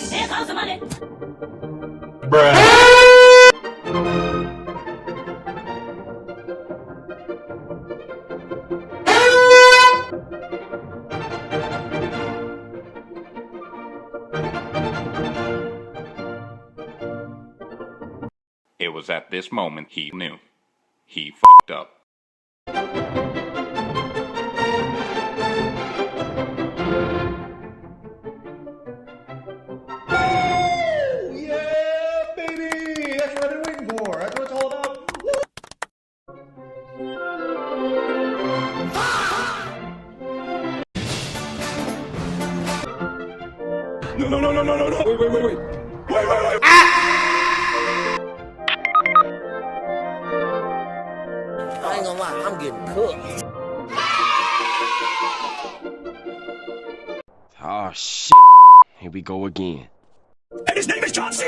Here comes the money. Bruh. It was at this moment he knew. He fucked up. Yeah, baby! That's what I've been waiting for. That's what it's all about. No. Wait. Wait. I ain't gonna lie, I'm getting cooked. Oh shit. Here we go again. And his name is John C.